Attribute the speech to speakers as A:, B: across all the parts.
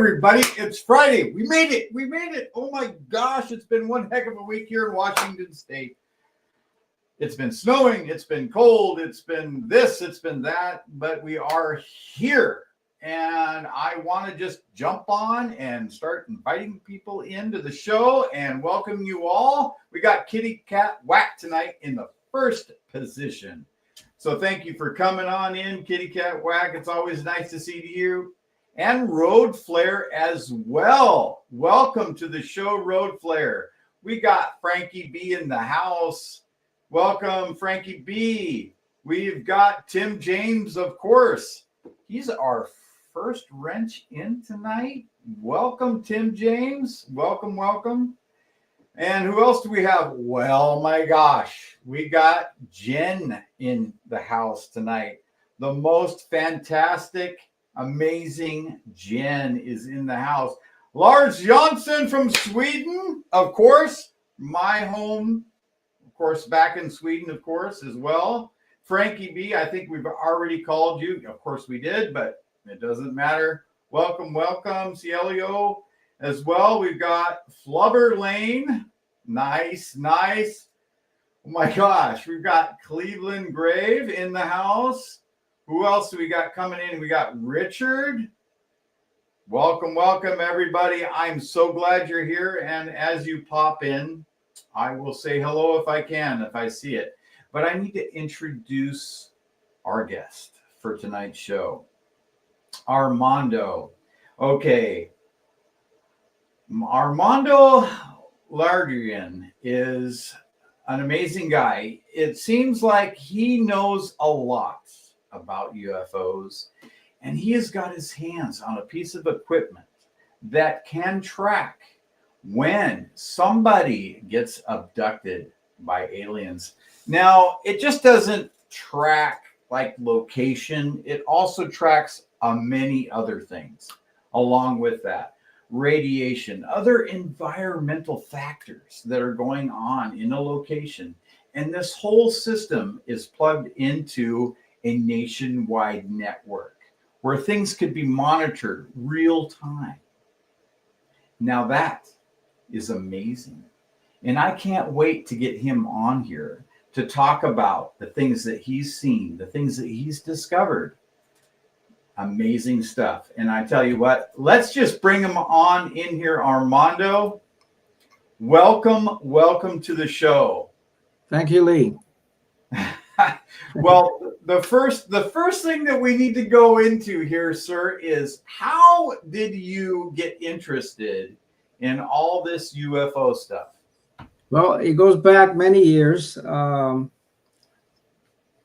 A: everybody. It's Friday. We made it. We made it. Oh my gosh. It's been one heck of a week here in Washington State. It's been snowing. It's been cold. It's been this. It's been that. But we are here. And I want to just jump on and start inviting people into the show and welcome you all. We got Kitty Cat Whack tonight in the first position. So thank you for coming on in, Kitty Cat Whack. It's always nice to see you. And Road Flare as well. Welcome to the show, Road Flare. We got Frankie B in the house. Welcome, Frankie B. We've got Tim James, of course. He's our first wrench in tonight. Welcome, Tim James. Welcome, welcome. And who else do we have? Well, my gosh, we got Jen in the house tonight. The most fantastic, amazing Jen is in the house. Lars Jansson from Sweden, of course. My home, of course, back in Sweden, of course, as well. Frankie B, I think we've already called you. Of course we did, but it doesn't matter. Welcome, welcome, Cielio. As well, we've got Flubber Lane. Nice, nice. Oh my gosh, we've got Cleveland Grave in the house. Who else do we got coming in? We got Richard. Welcome, welcome, everybody. I'm so glad you're here. And as you pop in, I will say hello if I can, if I see it. But I need to introduce our guest for tonight's show, Armando. Okay. Armando Landrian is an amazing guy. It seems like he knows a lot about UFOs, and he has got his hands on a piece of equipment that can track when somebody gets abducted by aliens. Now, it just doesn't track like location. It also tracks many other things along with that. Radiation, other environmental factors that are going on in a location. And this whole system is plugged into a nationwide network where things could be monitored real time. Now that is amazing. And I can't wait to get him on here to talk about the things that he's seen, the things that he's discovered. Amazing stuff. And I tell you what, let's just bring him on in here, Armando. Welcome, welcome to the show.
B: Thank you, Lee.
A: Well, the first thing that we need to go into here, sir, is how did you get interested in all this UFO stuff?
B: Well, it goes back many years.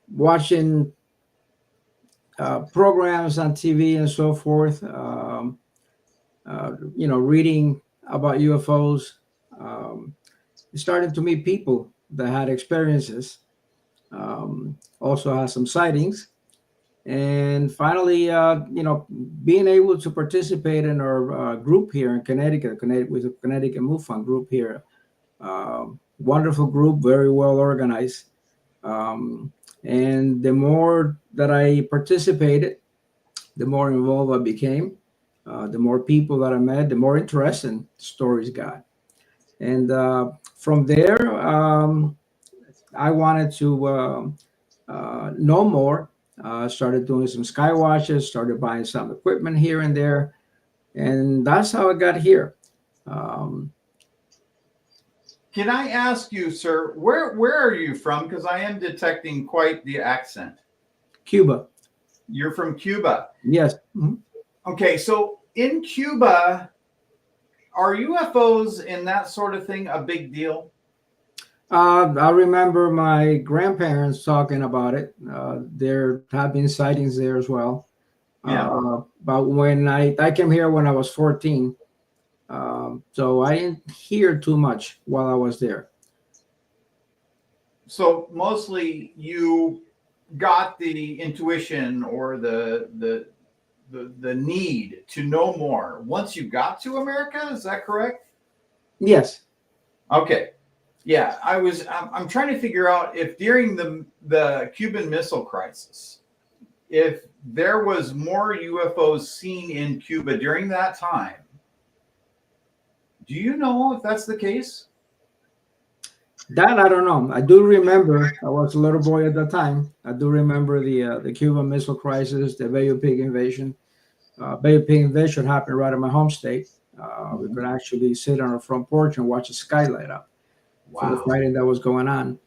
B: Watching programs on TV and so forth, reading about UFOs, starting to meet people that had experiences, also had some sightings, and finally, being able to participate in our group here in Connecticut with the Connecticut MUPAS group here. Wonderful group, very well organized. And the more that I participated, the more involved I became, the more people that I met, the more interesting stories got. And from there, I wanted to know more. Started doing some sky watches, started buying some equipment here and there. And that's how I got here.
A: Can I ask you, sir, where are you from? Because I am detecting quite the accent.
B: Cuba.
A: You're from Cuba?
B: Yes. Mm-hmm.
A: Okay, so in Cuba, are UFOs and that sort of thing a big deal?
B: I remember my grandparents talking about it. There have been sightings there as well.
A: Yeah.
B: But when I came here when I was 14, so I didn't hear too much while I was there.
A: So mostly you got the intuition or the need to know more once you got to America. Is that correct?
B: Yes.
A: Okay. Yeah, I'm trying to figure out if during the Cuban Missile Crisis, if there was more UFOs seen in Cuba during that time. Do you know if that's the case?
B: That I don't know. I do remember. I was a little boy at the time. I do remember the Cuban Missile Crisis, the Bay of Pig invasion. Bay of Pig invasion happened right in my home state. We could actually sit on our front porch and watch the sky light up for the
A: Wow.
B: fighting that was going on.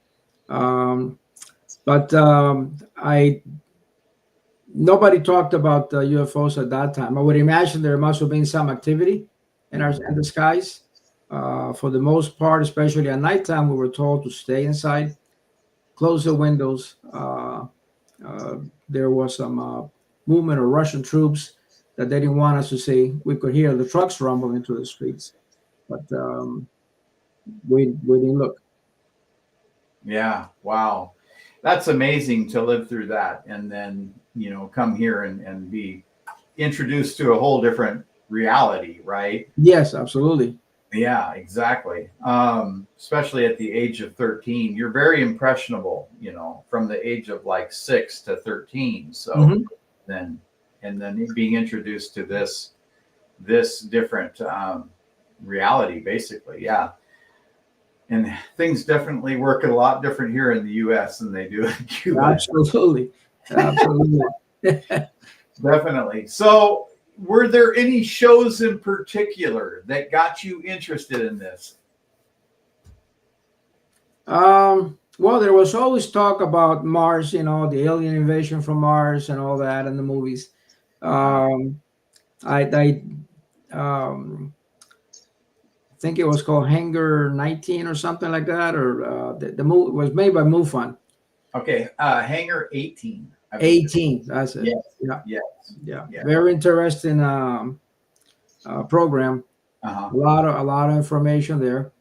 B: But I nobody talked about UFOs at that time. I would imagine there must have been some activity in the skies. For the most part, especially at nighttime, we were told to stay inside, close the windows. There was some movement of Russian troops that they didn't want us to see. We could hear the trucks rumbling through the streets, but we didn't look.
A: Yeah. Wow. That's amazing to live through that and then, come here and be introduced to a whole different reality, right?
B: Yes, absolutely.
A: Yeah, exactly. Especially at the age of 13, you're very impressionable, from the age of like 6 to 13. So then being introduced to this different reality, basically. Yeah. And things definitely work a lot different here in the US than they do in Cuba.
B: Absolutely.
A: Definitely. So were there any shows in particular that got you interested in this?
B: Well, there was always talk about Mars, the alien invasion from Mars and all that in the movies. I think it was called Hangar 19 or something like that, or the movie was made by MUFON.
A: Okay, Hangar 18.
B: 18, that's it.
A: Yes.
B: Yeah. Very interesting program. A lot of information there.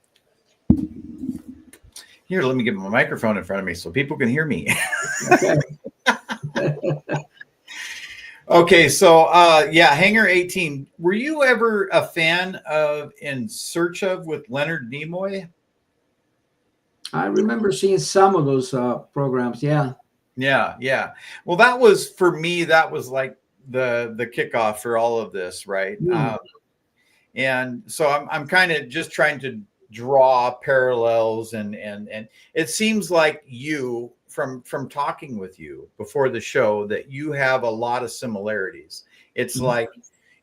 A: Here, let me get my microphone in front of me so people can hear me.
B: Okay.
A: Okay, so Hangar 18. Were you ever a fan of In Search of with Leonard Nimoy?
B: I remember seeing some of those programs. Yeah.
A: Well, that was for me. That was like the kickoff for all of this, right? And so I'm kind of just trying to draw parallels, and it seems like you from talking with you before the show that you have a lot of similarities. It's like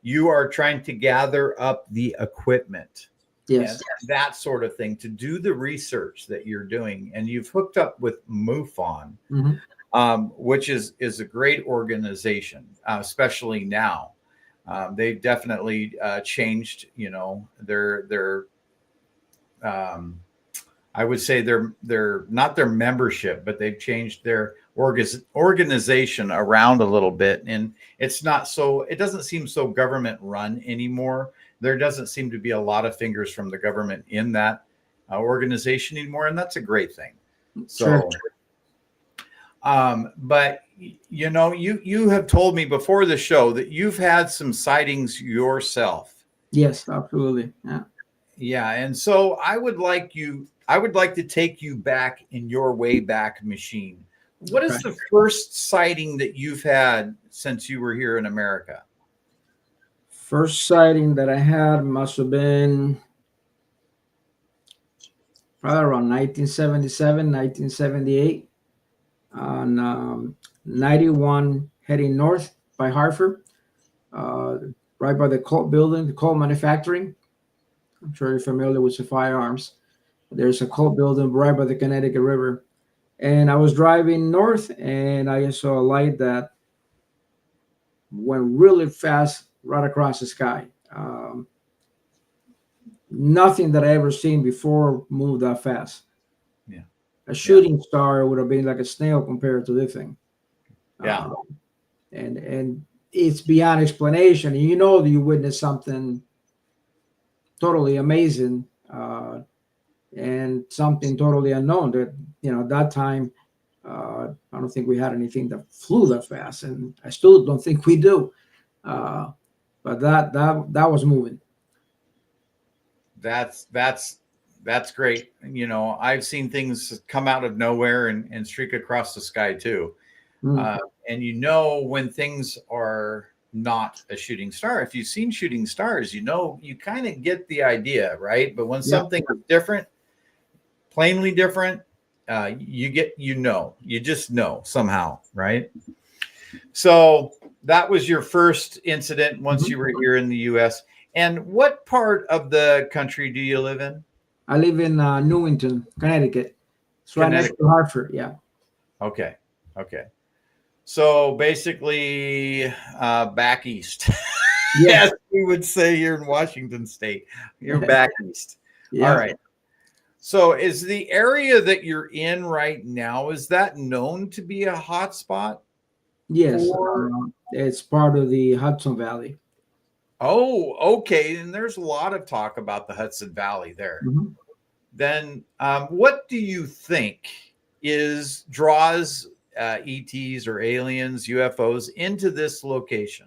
A: you are trying to gather up the equipment.
B: Yes.
A: And that sort of thing to do the research that you're doing, and you've hooked up with MUFON, which is a great organization, especially now. They've definitely changed, their I would say they're not their membership, but they've changed their organization around a little bit, and it doesn't seem so government run anymore. There doesn't seem to be a lot of fingers from the government in that organization anymore, and that's a great thing. So, but you have told me before the show that you've had some sightings yourself.
B: Yes, absolutely.
A: Yeah, and so I would like to take you back in your way back machine. What is the first sighting that you've had since you were here in America?
B: First sighting that I had must have been probably around 1977, 1978 on 91 heading north by Hartford, right by the Colt building, the Colt manufacturing. I'm sure you're familiar with the firearms. There's a Colt building right by the Connecticut River. And I was driving north and I saw a light that went really fast right across the sky. Nothing that I ever seen before moved that fast.
A: Yeah.
B: A shooting star would have been like a snail compared to this thing.
A: Yeah.
B: And it's beyond explanation. You witnessed something totally amazing and something totally unknown that, at that time, I don't think we had anything that flew that fast, and I still don't think we do. But that was moving.
A: That's great. I've seen things come out of nowhere and streak across the sky too.
B: Mm.
A: And you know when things are not a shooting star. If you've seen shooting stars, you know, you kind of get the idea, right? But when
B: Yeah.
A: something is different, plainly different, you just know somehow, right? So that was your first incident once
B: Mhm.
A: you were here in the US. And what part of the country do you live in?
B: I live in Newington, Connecticut. It's right next
A: Connecticut.
B: to Hartford. Yeah.
A: Okay. Okay. So basically, back east,
B: Yeah.
A: as we would say here in Washington State. You're back east. All
B: Yeah.
A: right. So is the area that you're in right now, is that known to be a hot spot
B: Yes.
A: for?
B: It's part of the Hudson Valley.
A: Oh, okay. And there's a lot of talk about the Hudson Valley there.
B: Mhm.
A: Then what do you think is draws ETs or aliens, UFOs into this location?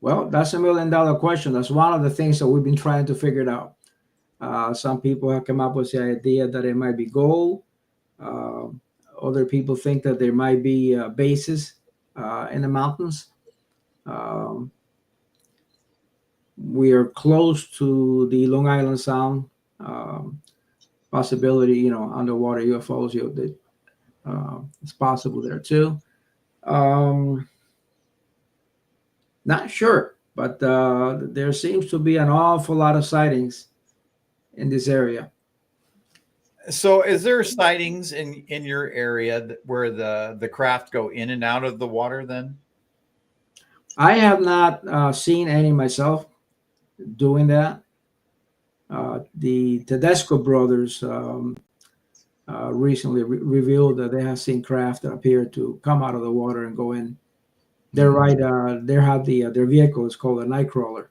B: Well, that's $1 million question. That's one of the things that we've been trying to figure it out. Some people have come up with the idea that it might be gold. Uh, Other people think that there might be bases in the mountains. Um, we are close to the Long Island Sound. Um, Possibility, underwater UFOs. It's possible there too. Um, Not sure, but there seems to be an awful lot of sightings in this area.
A: So is there sightings in your area where the craft go in and out of the water then?
B: I have not seen any myself doing that. The Tedesco brothers recently revealed that they have seen craft that appear to come out of the water and go in. They're
A: Hmm.
B: right. They have their vehicle is called a Nightcrawler,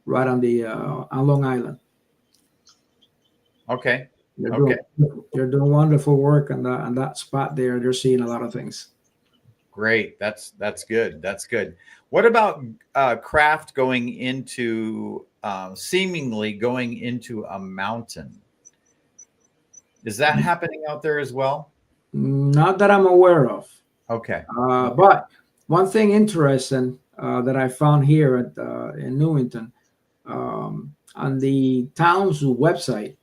B: right on Long Island.
A: Okay.
B: They're
A: Okay.
B: doing they're doing wonderful work on that spot there. They're seeing a lot of things.
A: Great. That's good. That's good. What about craft going into seemingly going into a mountain? Is that happening out there as well?
B: Not that I'm aware of.
A: Okay. Okay.
B: But one thing interesting that I found here in Newington, on the town's website,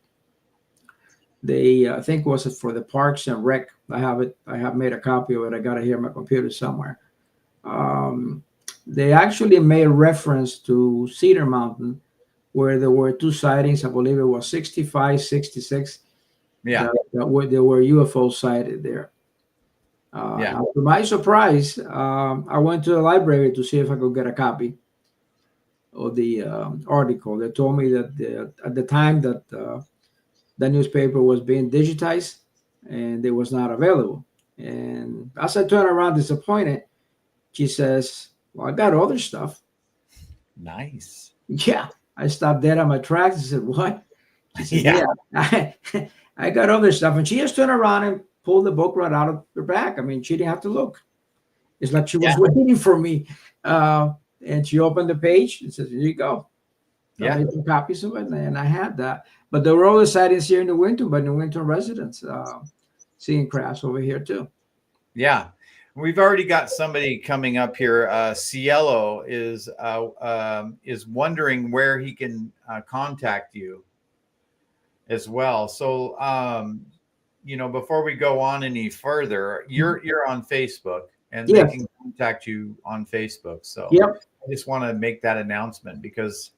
B: they I think was it for the Parks and Rec. I have it. I have made a copy of it. I got it here on my computer somewhere. Um, they actually made reference to Cedar Mountain, where there were two sightings. I believe it was 65, 66.
A: Yeah.
B: There were UFOs sighted there.
A: Yeah.
B: Now, to my surprise, I went to the library to see if I could get a copy of the article. They told me that at the time that the newspaper was being digitized and it was not available. And as I turned around disappointed, she says, "Well, I got other stuff."
A: Nice.
B: Yeah, I stopped dead on my tracks and said, "What?" She said,
A: Yeah.
B: "Yeah, I got other stuff." And she just turned around and pulled the book right out of her back. I mean, she didn't have to look. It's like she
A: Yeah.
B: was waiting for me. And she opened the page and says, "Here you go." So I
A: Yeah.
B: made some copies of it, and I had that. But there were other sightings here in the winter, but the winter residents seeing crafts over here too.
A: Yeah. We've already got somebody coming up here. Cielo is wondering where he can contact you as well. So, before we go on any further, you're on Facebook, and they
B: Yes.
A: can contact you on Facebook. So,
B: Yep.
A: I just want to make that announcement because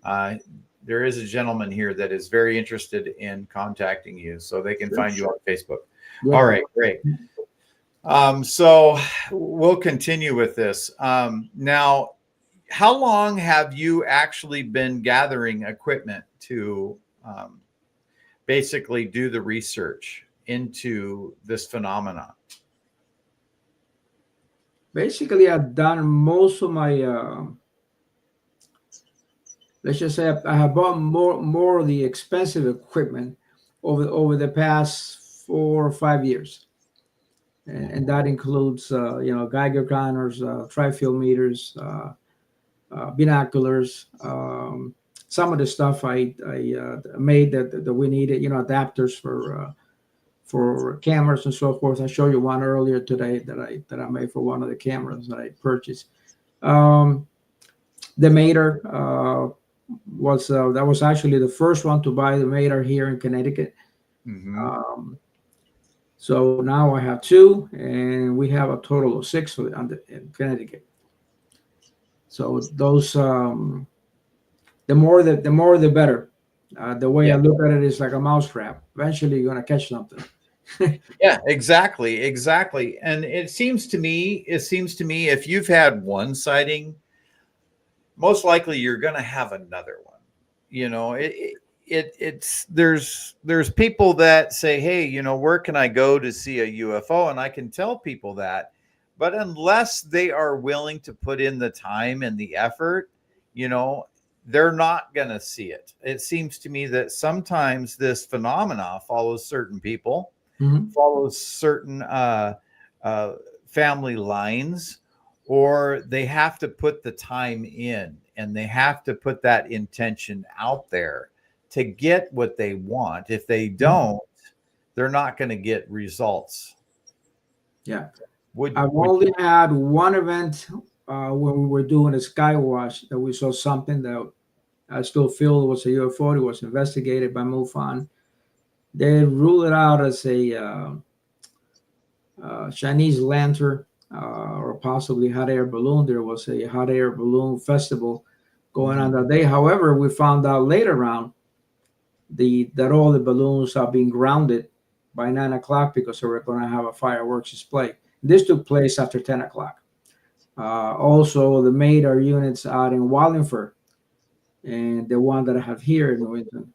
A: uh, there is a gentleman here that is very interested in contacting you, so they can find you on Facebook.
B: Yeah.
A: All right, great. So we'll continue with this. Now, how long have you actually been gathering equipment to basically do the research into this phenomenon?
B: Basically, I've done most of my. Let's just say I have bought more of the expensive equipment over the past 4 or 5 years, and that includes Geiger counters, tri-field meters, binoculars, some of the stuff I made that we needed, adapters for cameras and so forth. I showed you one earlier today that I made for one of the cameras that I purchased. The Mater was that was actually the first one to buy the Mater here in Connecticut.
A: Mm-hmm.
B: So now I have two, and we have a total of six in Connecticut. So those, the more the better. The way I
A: Yeah.
B: look at it is like a mousetrap. Eventually, you're gonna catch something.
A: Yeah, exactly. And it seems to me, if you've had one sighting, most likely you're going to have another one. You know, it's there's people that say, hey, you know, where can I go to see a UFO? And I can tell people that, but unless they are willing to put in the time and the effort, you know, they're not going to see it. It seems to me that sometimes this phenomena follows certain people,
B: Mm-hmm.
A: follows certain family lines, or they have to put the time in and they have to put that intention out there to get what they want. If they don't, they're not going to get results.
B: Yeah,
A: Would
B: I've only had one event when we were doing a sky watch that we saw something that I still feel was a UFO. It was investigated by MUFON. They ruled it out as a Chinese lantern or possibly hot air balloon. There was a hot air balloon festival going on that day. However, we found out later on that all the balloons are being grounded by 9 o'clock because they were going to have a fireworks display. This took place after 10 o'clock. Also, the Mater units out in Wallingford and the one that I have here in New England,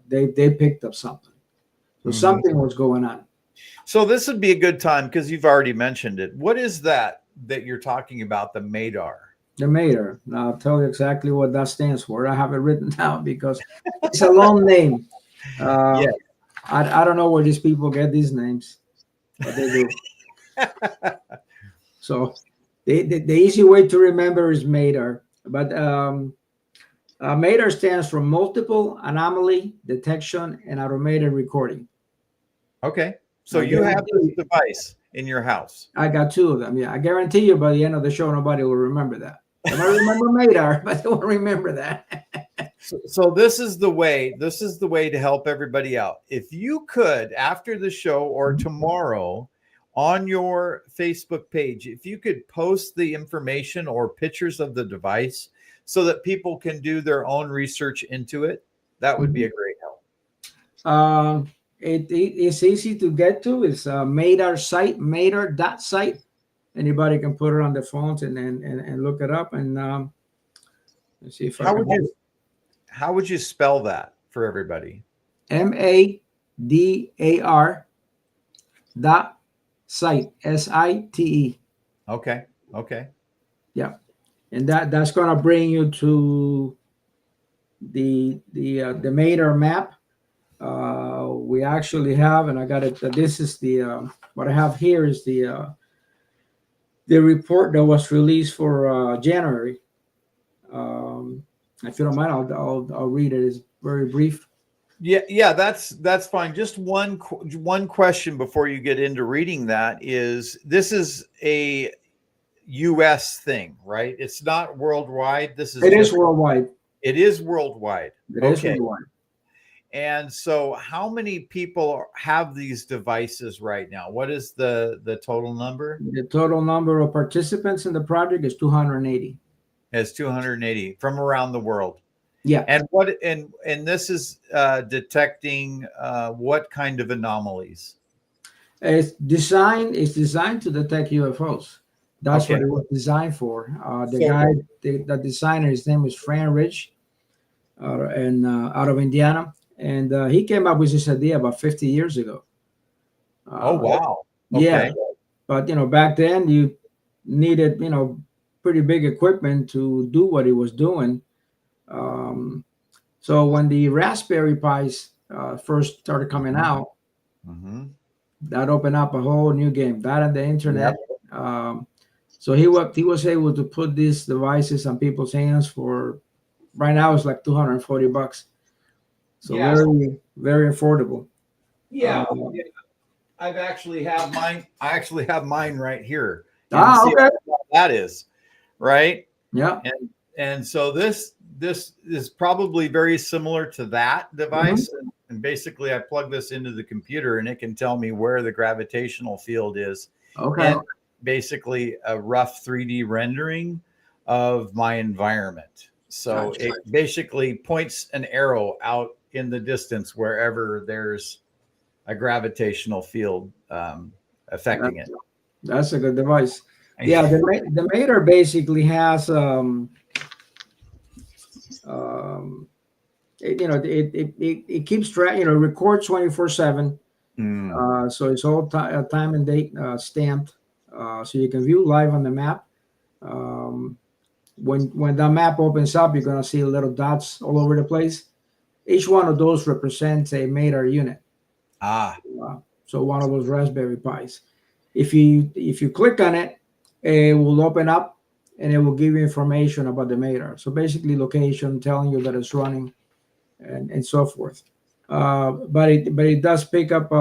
B: they picked up something. So something was going on.
A: So this would be a good time because you've already mentioned it. What is that you're talking about, the Madar?
B: The Mater. Now I'll tell you exactly what that stands for. I have it written down because it's a long name.
A: Yeah.
B: I don't know where these people get these names, but they do. So the easy way to remember is Mater. But Mater stands for Multiple Anomaly Detection and Automated Recording.
A: Okay. So you have this device in your house.
B: I got two of them. Yeah, I guarantee you by the end of the show, nobody will remember that. They might remember Mater, but they won't remember that.
A: So this is the way. This is the way to help everybody out. If you could, after the show or tomorrow, on your Facebook page, if you could post the information or pictures of the device so that people can do their own research into it, that would be a great help.
B: It's easy to get to. It's Mater site, Mater.site. Anybody can put it on their phones and look it up. And let's see if
A: how would you spell that for everybody?
B: MADAR .site, SITE.
A: Okay.
B: Yeah, and that's gonna bring you to the Mater map. We actually have, and I got it. This is the what I have here is the report that was released for January. If you don't mind, I'll read it. It's very brief.
A: Yeah, that's fine. Just one question before you get into reading that is, this is a U.S. thing, right? It's not worldwide. It
B: is worldwide.
A: It is worldwide.
B: It is worldwide.
A: And so how many people have these devices right now? What is the total number?
B: The total number of participants in the project is 280.
A: It's 280 from around the world.
B: Yeah.
A: And this is detecting what kind of anomalies?
B: It's designed to detect UFOs. That's what it was designed for. The designer, his name is Fran Ridge, out of Indiana. And he came up with this idea about 50 years ago.
A: Oh, wow.
B: Okay. Yeah. But, back then you needed, pretty big equipment to do what he was doing. So when the Raspberry Pis first started coming out, that opened up a whole new game. That and the internet. Yep. So he was able to put these devices on people's hands for, right now it's like $240. So very, very affordable.
A: Yeah. I've actually have mine. I actually have mine right here. You can
B: Ah,
A: see
B: okay.
A: what that is, right?
B: Yeah.
A: And so this is probably very similar to that device. And basically, I plug this into the computer, and it can tell me where the gravitational field is,
B: Okay.
A: and basically a rough 3D rendering of my environment. So
B: Gotcha.
A: it basically points an arrow out in the distance wherever there's a gravitational field affecting it.
B: That's a good device. Yeah, the Mater basically has it keeps track, records 24/7. So it's all time and date stamped, so you can view live on the map. When the map opens up, you're gonna see little dots all over the place. Each one of those represents a Mater unit. So one of those Raspberry Pis. If you click on it, it will open up and it will give you information about the Mater. So basically, location, telling you that it's running, and so forth. But it does pick up.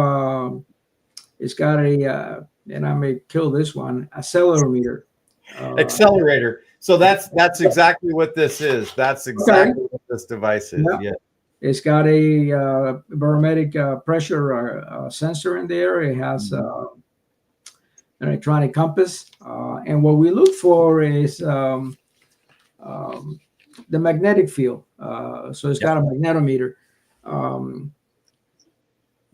B: It's got a and I may kill this one, accelerometer.
A: Accelerator. So that's exactly what this is. That's exactly what this device is. Yeah.
B: It's got a barometric pressure sensor in there. It has an electronic compass, and what we look for is the magnetic field. So it's got a magnetometer.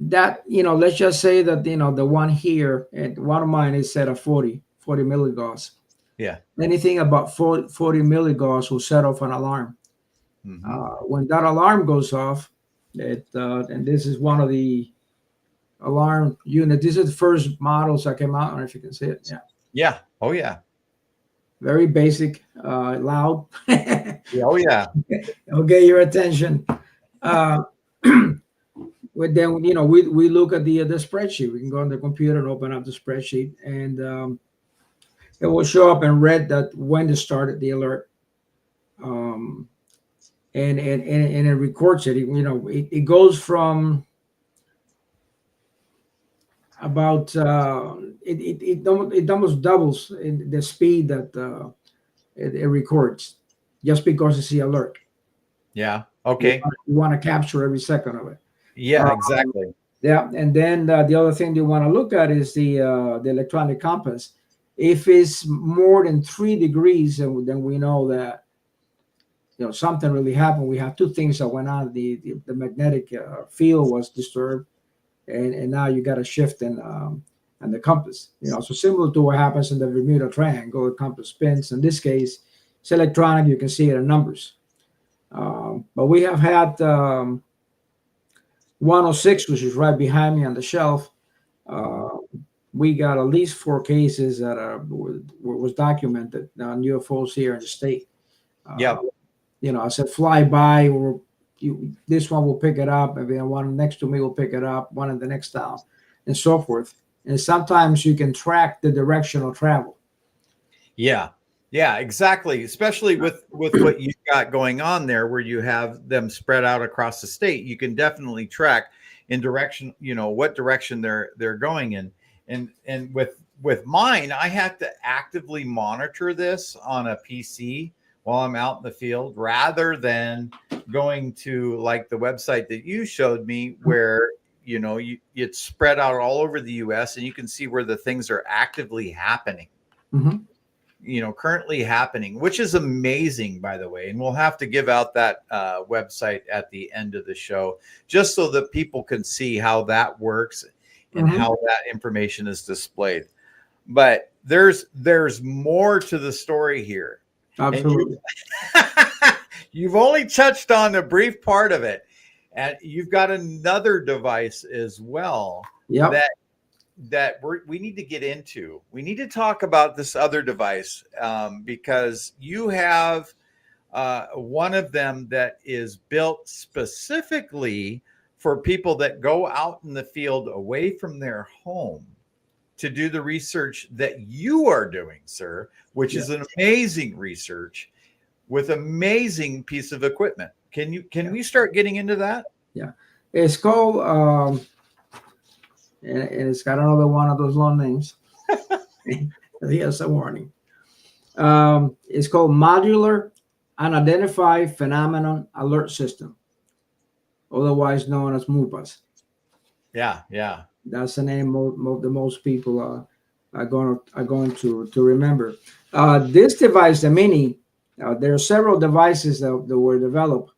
B: That let's just say that the one here, and one of mine is set at 40 milligauss.
A: Yeah.
B: Anything about 40 milligauss will set off an alarm. When that alarm goes off, and this is one of the alarm unit. This is the first models that came out. I don't know if you can see it. Yeah.
A: Yeah. Oh yeah.
B: Very basic, loud.
A: Oh yeah.
B: It'll get your attention. But then we look at the spreadsheet. We can go on the computer and open up the spreadsheet, and it will show up in red that when to start the alert. And it records it. It goes from about it almost doubles in the speed that it records, just because it's the alert.
A: Yeah. Okay.
B: You want to capture every second of it.
A: Yeah. Exactly.
B: Yeah, and then the other thing you want to look at is the electronic compass. If it's more than 3 degrees, then we know that something really happened. We have two things that went on. The magnetic field was disturbed, and now you got a shift in the compass. So similar to what happens in the Bermuda Triangle, the compass spins. In this case, it's electronic. You can see it in numbers. But we have had 106, which is right behind me on the shelf. We got at least 4 cases that was documented on UFOs here in the state. I said fly by, or this one will pick it up, and then one next to me will pick it up, one in the next town, and so forth. And sometimes you can track the direction of travel.
A: Yeah, exactly. Especially with what you've got going on there, where you have them spread out across the state, you can definitely track in direction, what direction they're going in. And with mine, I have to actively monitor this on a PC while I'm out in the field, rather than going to like the website that you showed me, where it's spread out all over the US, and you can see where the things are actively happening. Currently happening, which is amazing, by the way. And we'll have to give out that website at the end of the show, just so that people can see how that works and how that information is displayed. But there's more to the story here.
B: Absolutely.
A: You've only touched on a brief part of it, and you've got another device as well.
B: Yep.
A: That we need to get into. We need to talk about this other device, because you have one of them that is built specifically for people that go out in the field away from their home to do the research that you are doing, sir, which is an amazing research with amazing piece of equipment. Can we start getting into that?
B: Yeah, it's called and it's got another one of those long names. Here's a warning. It's called Modular Unidentified Phenomenon Alert System, otherwise known as MUPAS.
A: Yeah, yeah.
B: That's the name the most people are going to remember. This device, the Mini, there are several devices that were developed.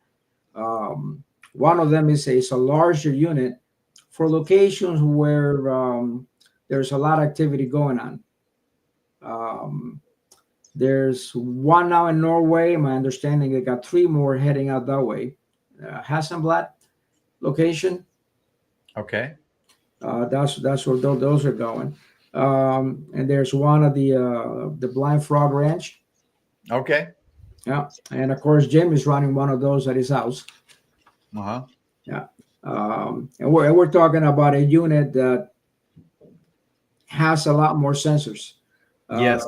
B: One of them is a larger unit for locations where there's a lot of activity going on. There's one now in Norway. My understanding, they got three more heading out that way. Hasselblad location.
A: Okay.
B: That's where those are going. And there's one at the Blind Frog Ranch.
A: Okay.
B: Yeah, and of course Jim is running one of those at his house.
A: Uh-huh.
B: Yeah, and we're talking about a unit that has a lot more sensors.
A: Yes.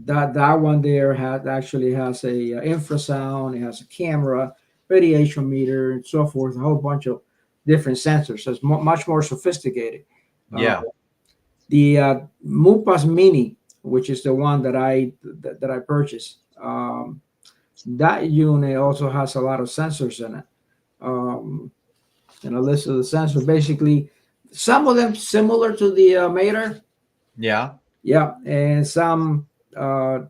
B: That one there has a infrasound. It has a camera, radiation meter, and so forth. A whole bunch of different sensors. So it's much more sophisticated.
A: Yeah.
B: The MUPAS Mini, which is the one that I purchased, that unit also has a lot of sensors in it. And a list of the sensors, basically, some of them similar to the Mater.
A: Yeah.
B: Yeah, and some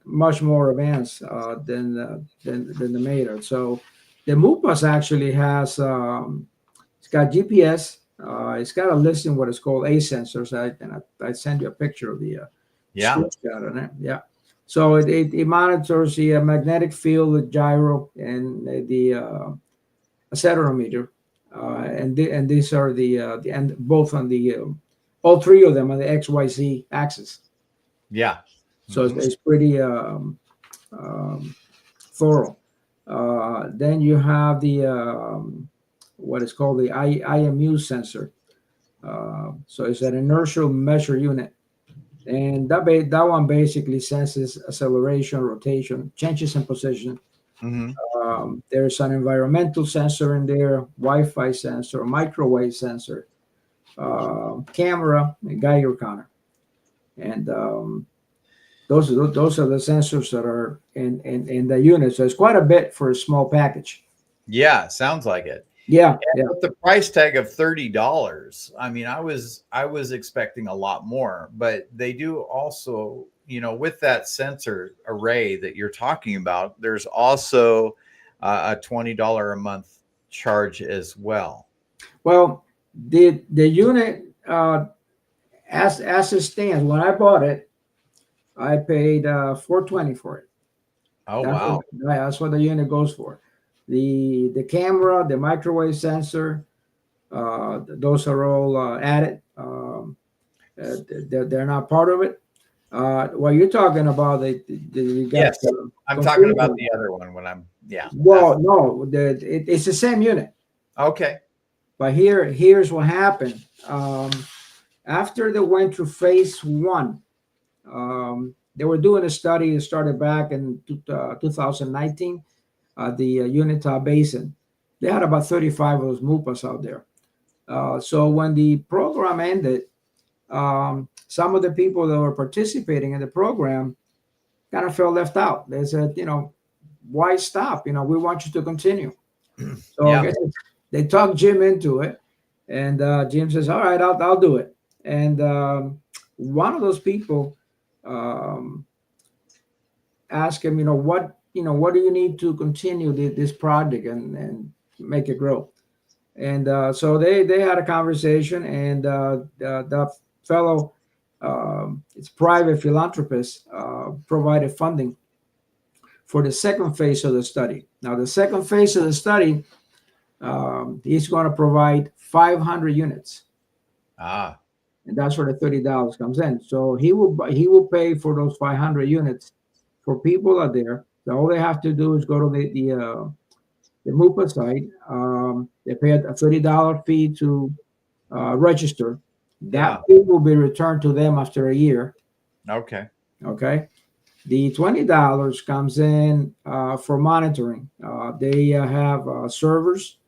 B: much more advanced than the Mater. So the MUPAS actually has it's got GPS. It's got a listing what is called A sensors. I send you a picture of the
A: Yeah.
B: screenshot on it. Yeah. So it monitors the magnetic field, the gyro, and the accelerometer, and these are the and both on the all three of them on the XYZ axis.
A: Yeah.
B: So it's pretty thorough. Then you have the what is called the IMU sensor. So it's an inertial measure unit, and that one basically senses acceleration, rotation, changes in position.
A: Mm-hmm.
B: There's an environmental sensor in there, Wi-Fi sensor, microwave sensor, camera, and Geiger counter, and those are the sensors that are in the unit. So it's quite a bit for a small package.
A: Yeah, sounds like it.
B: Yeah,
A: And
B: yeah.
A: with the price tag of $30, I mean, I was expecting a lot more, but they do also, with that sensor array that you're talking about, there's also a $20 a month charge as well.
B: Well, the unit as it stands, when I bought it, I paid $420 for it.
A: Oh, wow.
B: That's what the unit goes for. The camera, the microwave sensor, those are all added. They're not part of it. What you're talking about, you got.
A: Yes, I'm talking about the other one when I'm, yeah.
B: Well, no, it's the same unit.
A: Okay.
B: But here's what happened. After they went through phase one, they were doing a study that started back in 2019, the Utah Basin. They had about 35 of those MUPAs out there. So when the program ended, some of the people that were participating in the program kind of felt left out. They said, why stop? We want you to continue. So
A: Yeah.
B: I guess they talked Jim into it, and Jim says, all right, I'll do it. And one of those people asked him, what do you need to continue this project and make it grow? And so they had a conversation, and the fellow, it's private philanthropist, provided funding for the second phase of the study. Now, the second phase of the study, he's going to provide 500 units. And that's where the $30 comes in. So he will pay for those 500 units for people out there. So all they have to do is go to the MUPA site. They pay a $30 fee to register. That fee will be returned to them after a year.
A: Okay.
B: Okay. The $20 comes in for monitoring. They have servers,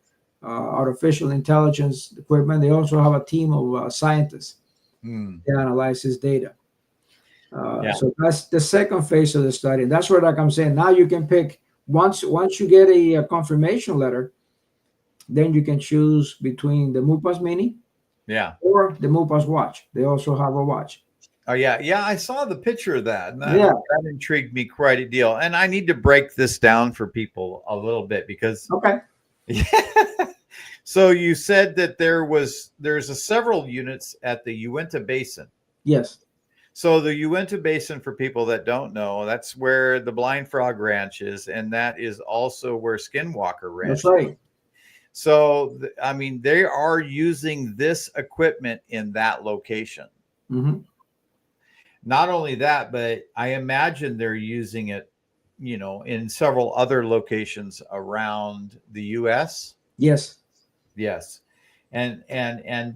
B: artificial intelligence equipment. They also have a team of scientists
A: Mm.
B: They analyze his data.
A: Yeah.
B: So that's the second phase of the study. And that's where, like I'm saying, now you can pick once you get a confirmation letter, then you can choose between the MUPAS Mini
A: Yeah.
B: or the MUPAS watch. They also have a watch.
A: Oh yeah, yeah. I saw the picture of that, and
B: Yeah.
A: that intrigued me quite a deal. And I need to break this down for people a little bit because,
B: Okay.
A: yeah. So you said that there's several units at the Uinta Basin.
B: Yes.
A: So the Uinta Basin, for people that don't know, that's where the Blind Frog Ranch is, and that is also where Skinwalker
B: That's
A: Ranch is.
B: right.
A: So I mean, they are using this equipment in that location.
B: Mm-hmm.
A: Not only that, but I imagine they're using it, in several other locations around the US.
B: Yes.
A: Yes. And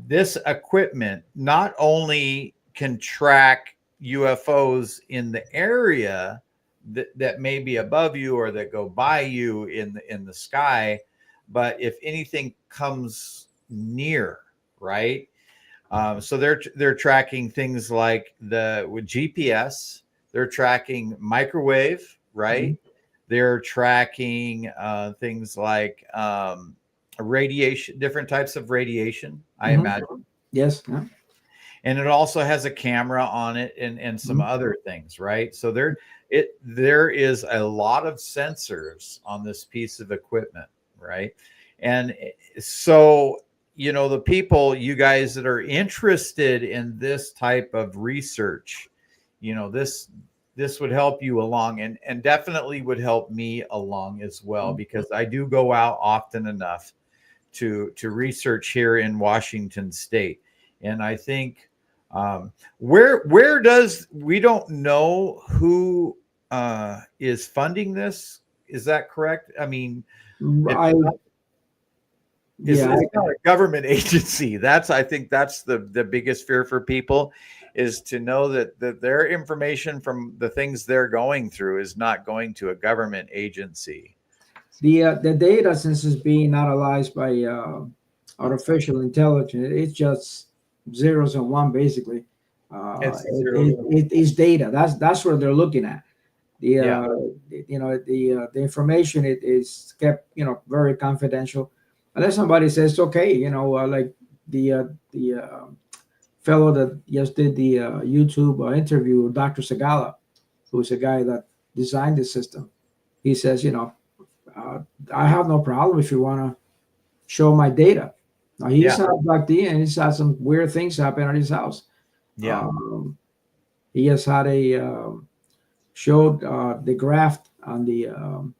A: this equipment not only can track UFOs in the area that may be above you or that go by you in the sky, but if anything comes near, right? So they're tracking things like with GPS. They're tracking microwave, right?
B: Mhm.
A: They're tracking things like radiation, different types of radiation, I
B: Mhm.
A: imagine.
B: Yes. Yeah.
A: And it also has a camera on it and some
B: Mhm.
A: other things, right? So there is a lot of sensors on this piece of equipment, right? And so, the people, you guys that are interested in this type of research, this would help you along, and definitely would help me along as well, because I do go out often enough to research here in Washington State. And I think where does we don't know who is funding this. Is that correct? I mean, it's
B: I
A: not,
B: yeah.
A: it's not a government agency. I think that's the biggest fear for people, is to know that their information from the things they're going through is not going to a government agency.
B: The data, since it's being analyzed by artificial intelligence, it's just zeros and one basically.
A: It's zero.
B: It is data. That's what they're looking at. The
A: Yeah.
B: the information it is kept very confidential, unless somebody says okay. Like the fellow that just did the YouTube interview with Dr. Segala, who's a guy that designed the system. He says, uh, I have no problem if you want to show my data. Now he's
A: Yeah.
B: not plugged in, and he's had some weird things happen at his house.
A: Yeah.
B: He has had a showed the graph on the on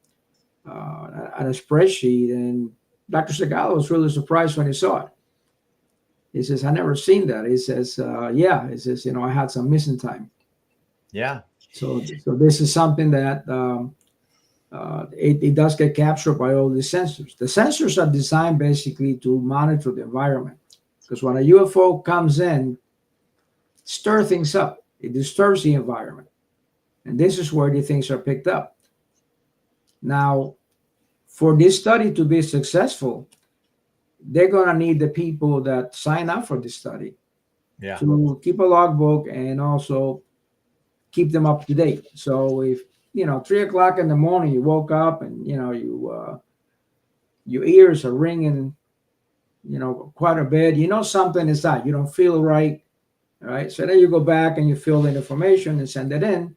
B: a spreadsheet, and Dr. Segala was really surprised when he saw it. He says, "I never seen that." He says, "Yeah." He says, "I had some missing time."
A: Yeah.
B: So this is something that it does get captured by all the sensors. The sensors are designed basically to monitor the environment, because when a UFO comes in, stir things up. It disturbs the environment, and this is where the things are picked up. Now, for this study to be successful, they're gonna need the people that sign up for this study
A: Yeah.
B: to keep a logbook and also keep them up to date. So if 3 o'clock in the morning you woke up and your ears are ringing, quite a bit, something is that you don't feel right. All right. So then you go back and you fill in information and send it in.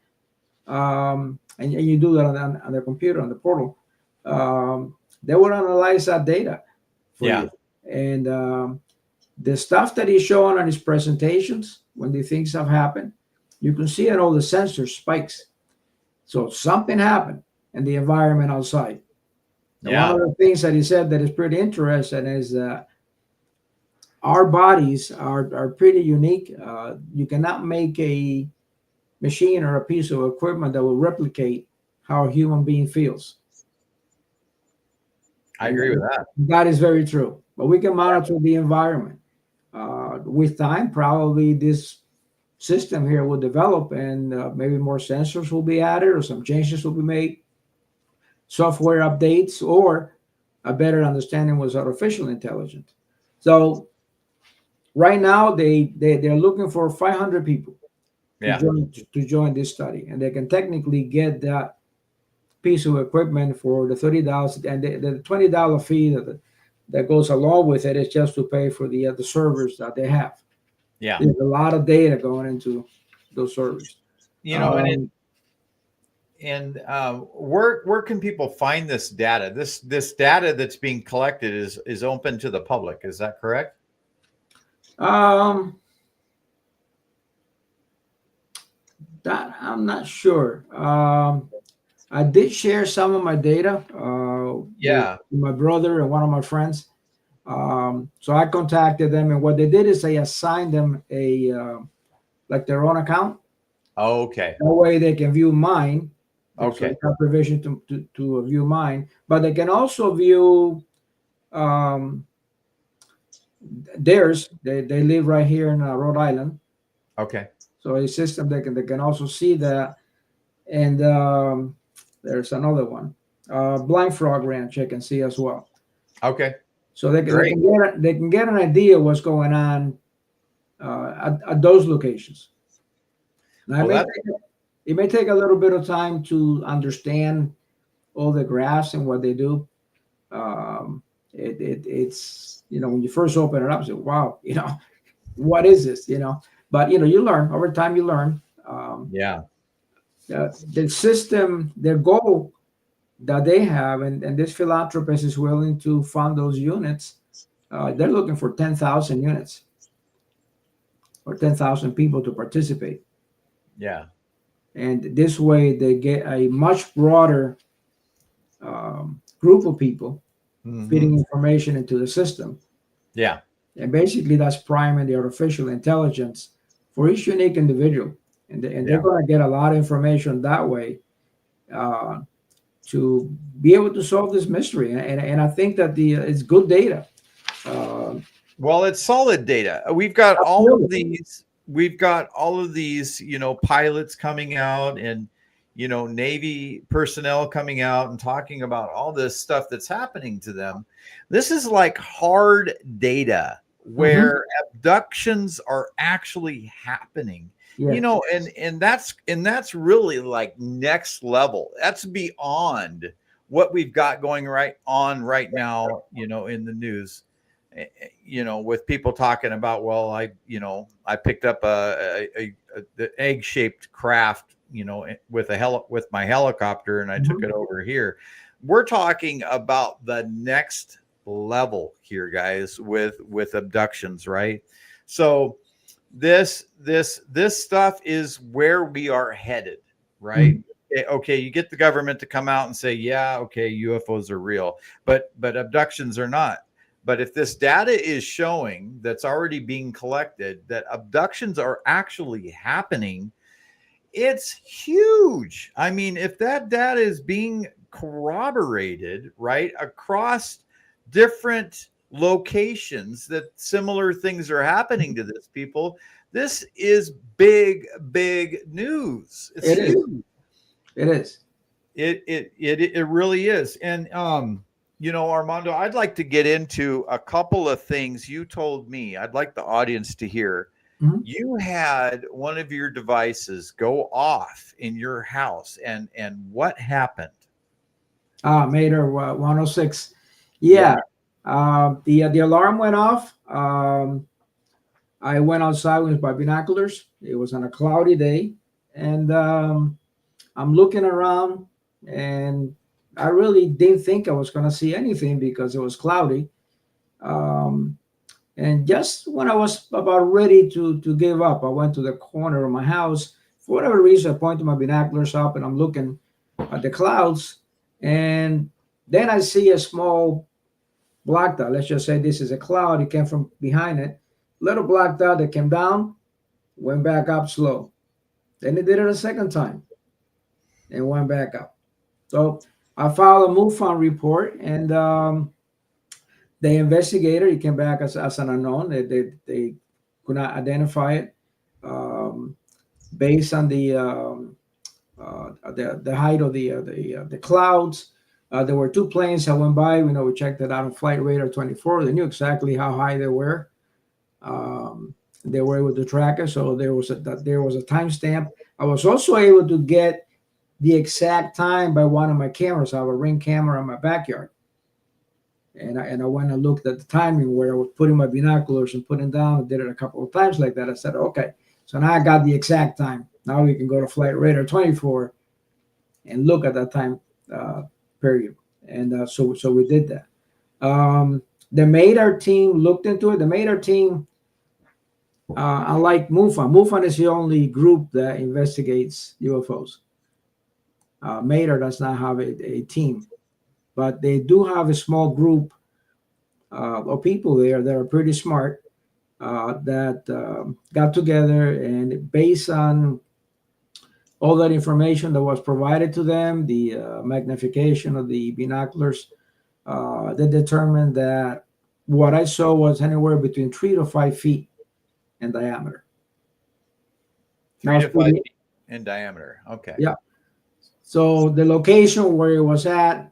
B: And you do that on the computer, on the portal. They will analyze that data for
A: Yeah.
B: you. And the stuff that he's showing on his presentations, when the things have happened, you can see it, all the sensor spikes. So something happened in the environment outside. Now, one
A: Yeah.
B: of the things that he said that is pretty interesting is our bodies are pretty unique. You cannot make a machine or a piece of equipment that will replicate how a human being feels.
A: I
B: And
A: agree with that.
B: that is very true. But we can monitor the environment. With time, probably this system here will develop, and maybe more sensors will be added or some changes will be made, software updates, or a better understanding with artificial intelligence. So Right now, they're looking for 500 people to
C: Yeah.
B: join this study, and they can technically get that piece of equipment for the $30, and the $20 fee that goes along with it is just to pay for the servers that they have.
C: Yeah.
B: There's a lot of data going into those servers.
C: You know,
B: Um,
C: where can people find this data? This data that's being collected is open to the public. Is that correct?
B: um, that I'm not sure. I did share some of my data with
C: Yeah.
B: my brother and one of my friends. So I contacted them, and what they did is they assigned them a like their own account.
C: Okay.
B: That way they can view mine. So
C: Okay.
B: they have permission to view mine, but they can also view um, theirs. They live right here in Rhode Island,
C: Okay.
B: so a system they can also see that. And there's another one, Blind Frog Ranch. I can see as well.
C: Okay.
B: So they
C: Great.
B: can get an idea what's going on at those locations. Now,
C: Well,
B: it may take a little bit of time to understand all the graphs and what they do. Um, it's when you first open it up, you say, wow, what is this? But you learn over time. You learn.
C: yeah.
B: The system, their goal that they have, and this philanthropist is willing to fund those units. They're looking for 10,000 units or 10,000 people to participate.
C: Yeah.
B: And this way they get a much broader group of people feeding information into the system.
C: Yeah.
B: And basically that's priming the artificial intelligence for each unique individual. And they're going to get a lot of information that way to be able to solve this mystery. And I think that it's good data.
C: Well, it's solid data. We've got all of these. We've got all of these, pilots coming out and, Navy personnel coming out and talking about all this stuff that's happening to them. This is like hard data where abductions are actually happening.
B: Yes.
C: And that's really like next level. That's beyond what we've got going right now, in the news. With people talking about, well, I picked up the egg-shaped craft, with my helicopter, and I took it over here. We're talking about the next level here, guys, with abductions, right? So this stuff is where we are headed, right? Okay, you get the government to come out and say, yeah, okay, UFOs are real, but abductions are not. But if this data is showing that's already being collected that abductions are actually happening, it's huge. I mean, if that data is being corroborated, right, across different locations that similar things are happening to this people, this is big news. It's huge.
B: It is.
C: It really is. And Armando, I'd like to get into a couple of things you told me. I'd like the audience to hear. You had one of your devices go off in your house, and what happened?
B: Mater 106. Yeah. The alarm went off. I went outside with my binoculars. It was on a cloudy day, and I'm looking around, and I really didn't think I was going to see anything because it was cloudy. And just when I was about ready to give up, I went to the corner of my house. For whatever reason, I pointed my binoculars up, and I'm looking at the clouds. And then I see a small black dot. Let's just say this is a cloud. It came from behind it. Little black dot that came down, went back up slow. Then it did it a second time and went back up. So I filed a MUFON report, and the investigator, he came back as an unknown. They could not identify it based on the height of the clouds. There were two planes that went by. We checked it out on Flight Radar 24. They knew exactly how high they were. They were able to track it, so there was a timestamp. I was also able to get the exact time by one of my cameras. I have a Ring camera in my backyard, and I went and looked at the timing where I was putting my binoculars and putting down. I did it a couple of times like that. I said, okay, so now I got the exact time. Now we can go to Flight Radar 24 and look at that time period. And so we did that. The MADAR team looked into it. The MADAR team, unlike MUFON is the only group that investigates UFOs. MADAR does not have a team, but they do have a small group of people there that are pretty smart that got together, and based on all that information that was provided to them, the magnification of the binoculars, they determined that what I saw was anywhere between 3 to 5 feet in diameter.
C: 3 to 5 feet in diameter. Okay.
B: Yeah. So the location where it was at,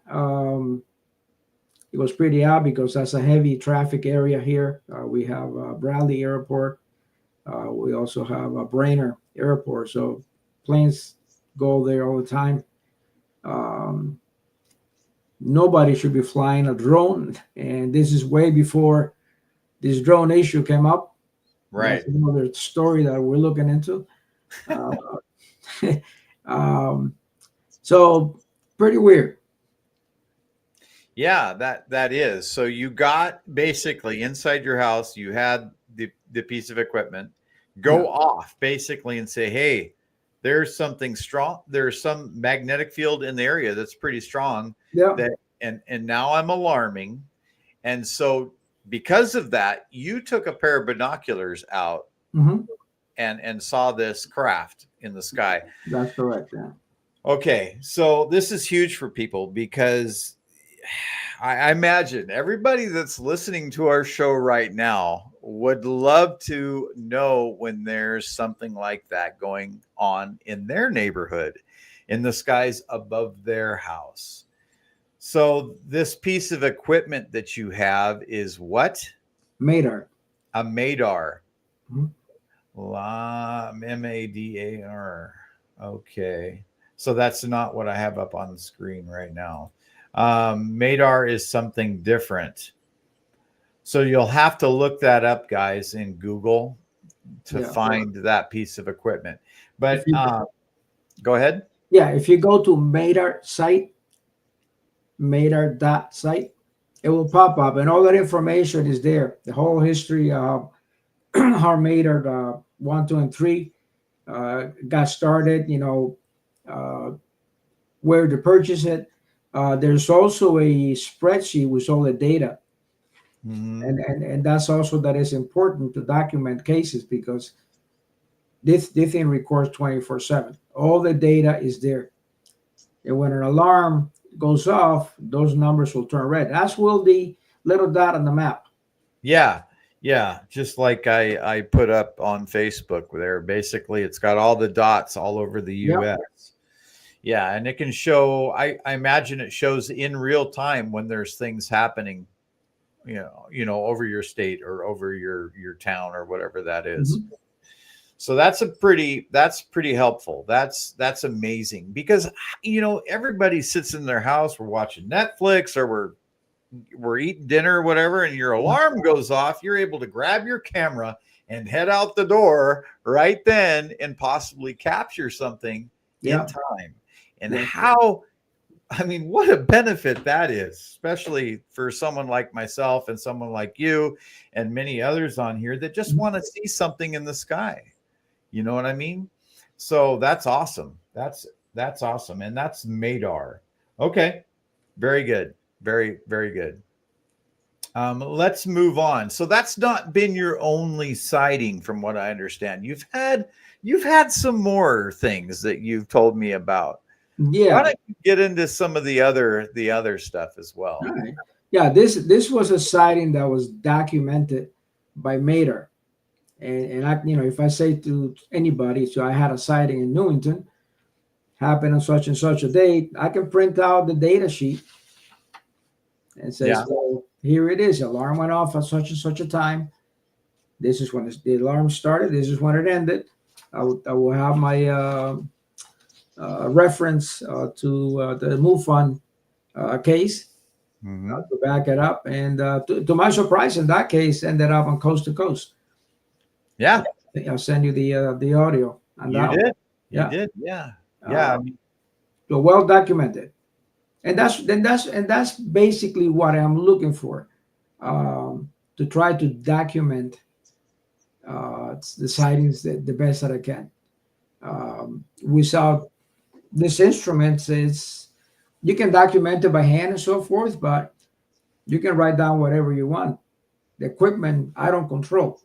B: it was pretty odd because that's a heavy traffic area here. We have Bradley Airport. We also have Brainerd Airport. So planes go there all the time. Nobody should be flying a drone. And this is way before this drone issue came up.
C: Right.
B: That's another story that we're looking into. So pretty weird.
C: Yeah, that is. So you got basically inside your house, you had the piece of equipment go off basically and say, hey, there's something strong. There's some magnetic field in the area that's pretty strong.
B: Yeah.
C: And now I'm alarming. And so because of that, you took a pair of binoculars out and saw this craft in the sky.
B: That's correct. Yeah.
C: Okay. So this is huge for people because I imagine everybody that's listening to our show right now would love to know when there's something like that going on in their neighborhood, in the skies above their house. So this piece of equipment that you have is what?
B: MADAR.
C: A MADAR.
B: Mm-hmm.
C: MADAR. Okay. So that's not what I have up on the screen right now. MADAR is something different. So you'll have to look that up, guys, in Google to find that piece of equipment. But go ahead.
B: Yeah, if you go to MADAR site, madar.site, it will pop up, and all that information is there. The whole history of how MADAR 1, 2, and 3 got started, where to purchase it. There's also a spreadsheet with all the data. And that's also that is important to document cases because this thing records 24/7. All the data is there. And when an alarm goes off, those numbers will turn red. As will the little dot on the map.
C: Yeah. Yeah. Just like I put up on Facebook there. Basically, it's got all the dots all over the US. Yep. Yeah. And it can show, I imagine it shows in real time when there's things happening, over your state or over your town or whatever that is. Mm-hmm. So that's pretty helpful. That's amazing because, everybody sits in their house. We're watching Netflix or we're eating dinner or whatever, and your alarm goes off. You're able to grab your camera and head out the door right then and possibly capture something in time. And what a benefit that is, especially for someone like myself and someone like you and many others on here that just want to see something in the sky. You know what I mean? So that's awesome. That's awesome. And that's MADAR. Okay. Very good. Very, very good. Let's move on. So that's not been your only sighting from what I understand. You've had some more things that you've told me about.
B: Yeah.
C: Why don't you get into some of the other stuff as well?
B: All right. Yeah, this was a sighting that was documented by MADAR. And I, if I say to anybody, so I had a sighting in Newington, happened on such and such a date, I can print out the data sheet and say, well, here it is. Alarm went off at such and such a time. This is when the alarm started. This is when it ended. I will have my reference to the MUFON case
C: Mhm.
B: to back it up. And to my surprise, in that case, ended up on Coast to Coast.
C: Yeah,
B: I'll send you the audio on
C: you
B: that one.
C: did. You
B: Yeah,
C: did. Yeah. Yeah. I mean,
B: so well documented, and that's basically what I'm looking for, to try to document the sightings the best that I can. Without this instrument, is you can document it by hand and so forth, but you can write down whatever you want. The equipment I don't control.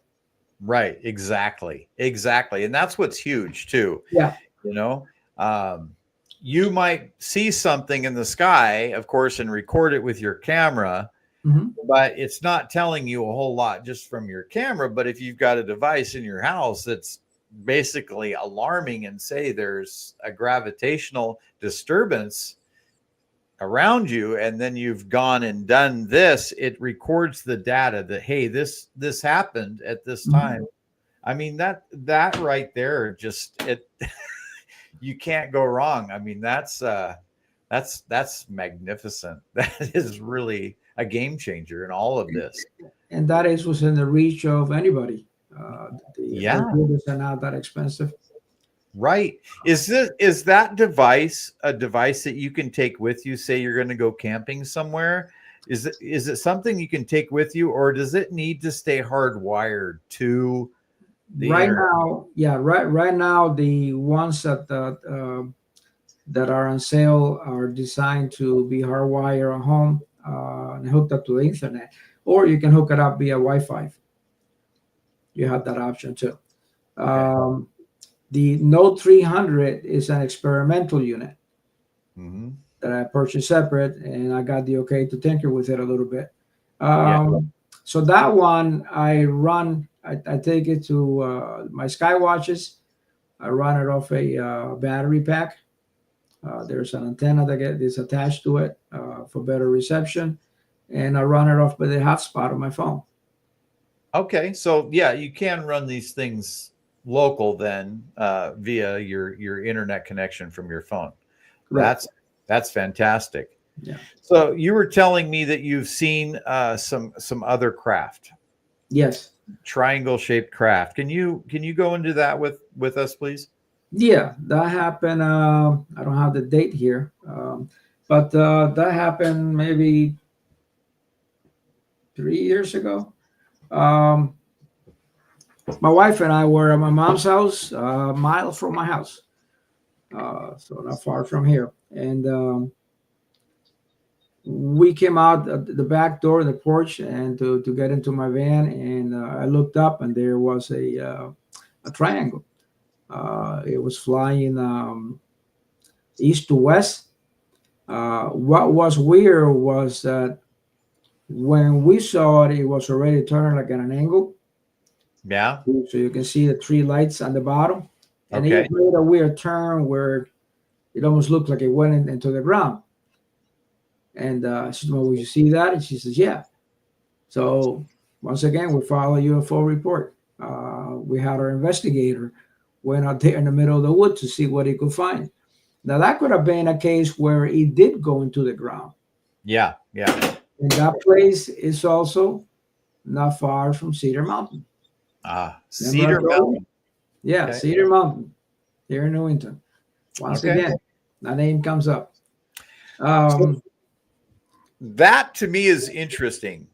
C: right. Exactly. Exactly. And that's what's huge too.
B: Yeah.
C: You know, um, you might see something in the sky, of course, and record it with your camera,
B: Hmm.
C: but it's not telling you a whole lot just from your camera. But if you've got a device in your house that's basically alarming and say there's a gravitational disturbance around you, and then you've gone and done this, it records the data that, hey, this happened at this time. I mean, that right there, just it you can't go wrong. I mean, that's magnificent. That is really a game changer in all of this.
B: And that is within the reach of anybody. Our
C: Yeah,
B: computers are not that expensive.
C: right. Is that device a device that you can take with you? Say you're going to go camping somewhere. Is it something you can take with you, or does it need to stay hardwired to the
B: Right
C: internet?
B: now, yeah, right now, the ones that are on sale are designed to be hardwired at home and hooked up to the internet, or you can hook it up via Wi-Fi. You have that option too.
C: Okay.
B: The Note 300 is an experimental unit
C: Hmm.
B: that I purchased separate, and I got the okay to tinker with it a little bit.
C: Yeah.
B: So that one I run. I take it to my Sky Watches. I run it off a battery pack. There's an antenna that is attached to it for better reception, and I run it off by the hotspot on my phone.
C: Okay, so yeah, you can run these things local then via your internet connection from your phone.
B: Correct.
C: That's fantastic.
B: Yeah.
C: So you were telling me that you've seen some other craft,
B: Yes.
C: triangle shaped craft. Can you go into that with us, please?
B: Yeah, that happened. I don't have the date here, but that happened maybe 3 years ago. Um, my wife and I were at my mom's house, a mile from my house, so not far from here. And we came out the back door, the porch, and to get into my van. And I looked up, and there was a triangle. It was flying east to west. What was weird was that when we saw it, it was already turning like at an angle.
C: Yeah.
B: So you can see the three lights on the bottom. And
C: Okay.
B: it made a weird turn where it almost looked like it went into the ground. And I said, well, will you see that? And she says, yeah. So once again, we filed a UFO report. We had our investigator went out there in the middle of the woods to see what he could find. Now that could have been a case where it did go into the ground.
C: Yeah. Yeah.
B: And that place is also not far from Cedar Mountain. Remember I
C: Cedar
B: told you?
C: Mountain.
B: Yeah,
C: Okay.
B: Cedar Mountain here in Newington. Once
C: Okay.
B: again, that name comes up.
C: So that to me is interesting.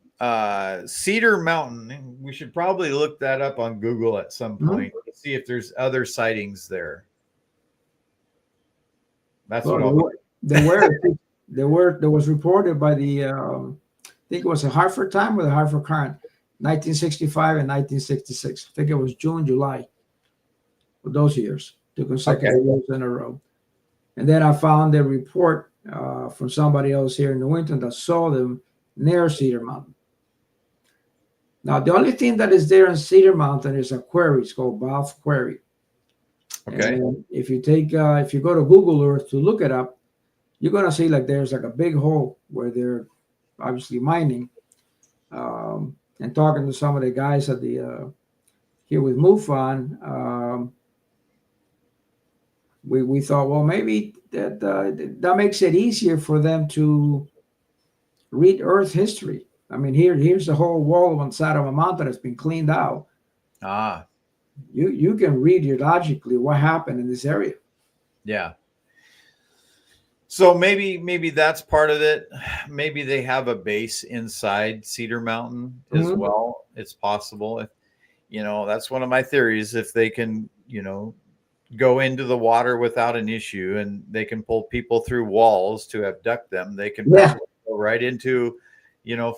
C: Cedar Mountain. We should probably look that up on Google at some point to see if there's other sightings there. That's what I'll.
B: There was reported by the I think it was the Hartford Time or the Hartford Current, 1965 and 1966. I think it was June, July of those years, 2 consecutive years in a row. And then I found a report from somebody else here in Newington that saw them near Cedar Mountain. Now, the only thing that is there in Cedar Mountain is a quarry. It's called Balf Quarry.
C: Okay.
B: And if you go to Google Earth to look it up, you're gonna see like there's like a big hole where they're obviously mining. And talking to some of the guys at here with MUFON, we thought, well, maybe that makes it easier for them to read Earth history. I mean, here's the whole wall on the side of a mountain that's been cleaned out.
C: Ah,
B: You can read geologically what happened in this area.
C: yeah. So maybe that's part of it. Maybe they have a base inside Cedar Mountain as
B: Mhm.
C: well. It's possible. If, that's one of my theories. If they can, go into the water without an issue and they can pull people through walls to abduct them, they can
B: Yeah.
C: probably go right into,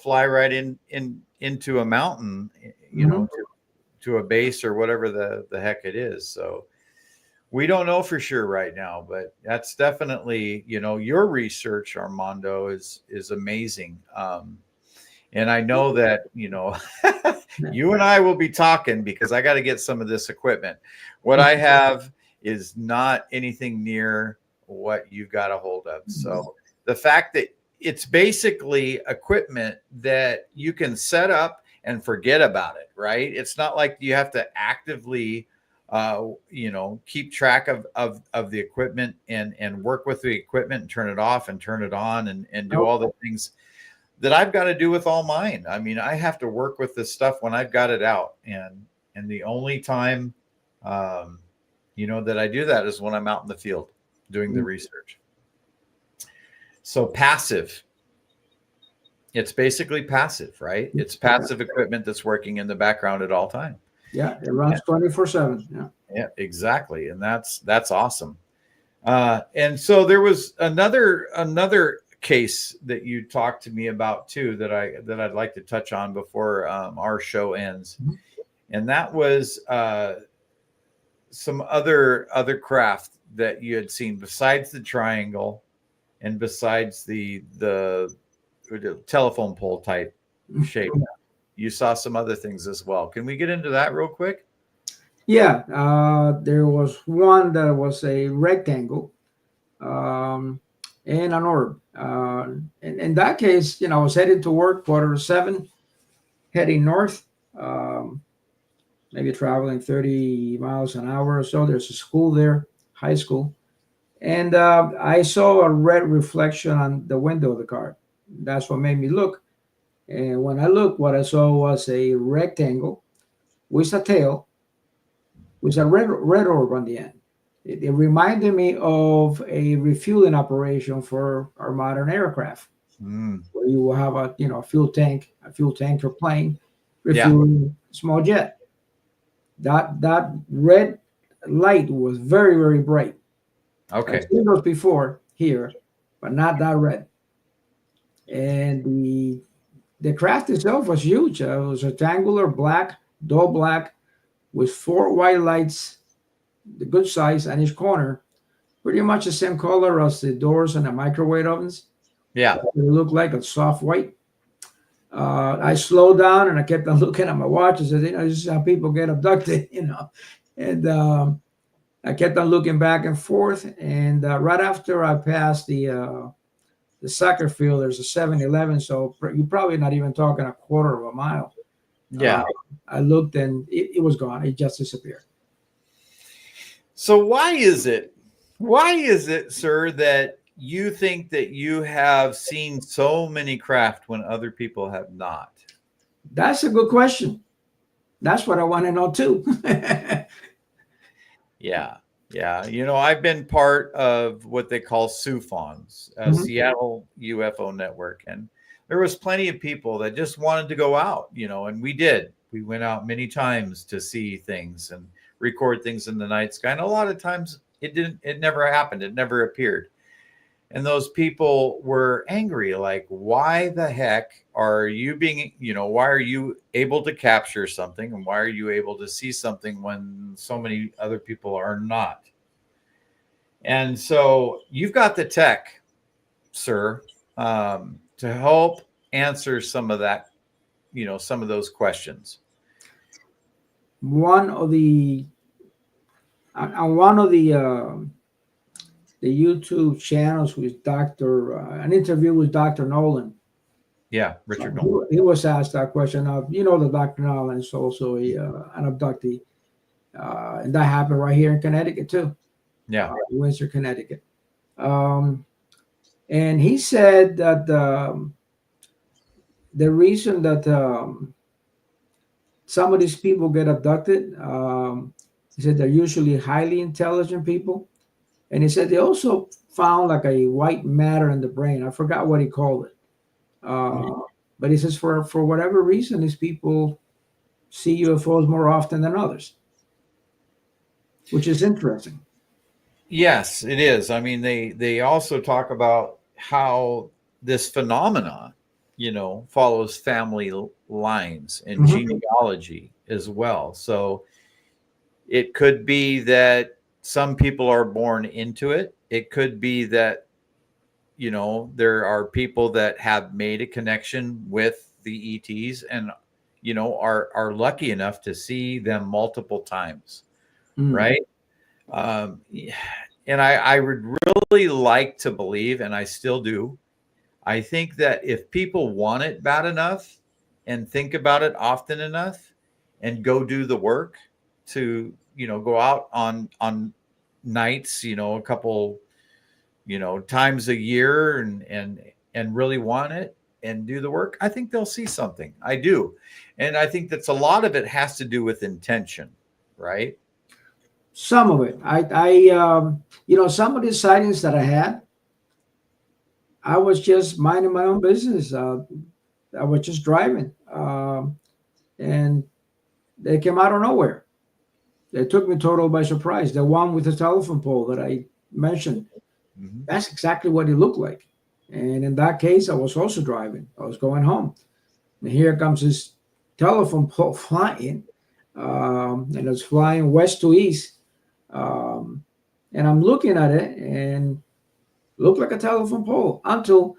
C: fly right into a mountain,
B: Mhm.
C: to a base or whatever the heck it is. So we don't know for sure right now, but that's definitely, your research, Armando, is amazing. And I know that, you and I will be talking because I got to get some of this equipment. What I have is not anything near what you've got a hold of. So the fact that it's basically equipment that you can set up and forget about it, right? It's not like you have to actively keep track of the equipment and work with the equipment and turn it off and turn it on and do all the things that I've got to do with all mine. I mean, I have to work with this stuff when I've got it out, and the only time that I do that is when I'm out in the field doing the research. So passive. It's basically passive, right? It's passive equipment that's working in the background at all time.
B: Yeah, it runs 24/7. Yeah.
C: Yeah, exactly. And that's awesome. And so there was another case that you talked to me about too that I'd like to touch on before our show ends.
B: Mhm.
C: And that was some other craft that you had seen besides the triangle and besides the telephone pole type shape. You saw some other things as well. Can we get into that real quick?
B: Yeah, there was one that was a rectangle and an orb. In that case, I was heading to work, 7:15, heading north, maybe traveling 30 miles an hour or so. There's a school there, high school. And I saw a red reflection on the window of the car. That's what made me look. And when I looked, what I saw was a rectangle with a tail, with a red orb on the end. It reminded me of a refueling operation for our modern aircraft, where you will have a fuel tanker plane refueling a small jet. That red light was very, very bright.
C: Okay.
B: I've seen those before here, but not that red. And the craft itself was huge. It was rectangular, black, dull black, with 4 white lights, the good size on each corner, pretty much the same color as the doors on the microwave ovens.
C: Yeah.
B: It looked like a soft white. I slowed down and I kept on looking at my watch and said, this is how people get abducted, And I kept on looking back and forth. And right after I passed the soccer field, there's a 7-Eleven. So you're probably not even talking a quarter of a mile.
C: Yeah.
B: I looked and it was gone. It just disappeared.
C: So why is it, sir, that you think that you have seen so many craft when other people have not?
B: That's a good question. That's what I want to know too.
C: Yeah. I've been part of what they call SUFONs, Seattle UFO Network, and there was plenty of people that just wanted to go out, and we did. We went out many times to see things and record things in the night sky, and a lot of times it never happened. It never appeared. And those people were angry, like, why the heck are you why are you able to capture something and why are you able to see something when so many other people are not? And so you've got the tech, sir, to help answer some of that, some of those questions.
B: One of the YouTube channels with an interview with Dr. Nolan.
C: Yeah, Richard Nolan.
B: He was asked that question of, the Dr. Nolan is also an abductee. And that happened right here in Connecticut too.
C: Yeah.
B: Windsor, Connecticut. And he said that the reason that some of these people get abducted, he said they're usually highly intelligent people. And he said they also found like a white matter in the brain. I forgot what he called it. But he says for whatever reason, these people see UFOs more often than others, which is interesting.
C: Yes, it is. I mean, they also talk about how this phenomenon, follows family lines and genealogy as well. So it could be that some people are born into it. It could be that, there are people that have made a connection with the ETs and, are lucky enough to see them multiple times. Right. And I would really like to believe, and I still do, I think that if people want it bad enough and think about it often enough and go do the work to, go out on nights, a couple, times a year and really want it and do the work, I think they'll see something. I do. And I think that's a lot of it has to do with intention, right?
B: Some of it. Some of the sightings that I had, I was just minding my own business. I was just driving, and they came out of nowhere. They took me total by surprise. The one with the telephone pole that I mentioned, that's exactly what it looked like. And in that case, I was also driving. I was going home. And here comes this telephone pole flying, and it's flying west to east. And I'm looking at it and looked like a telephone pole until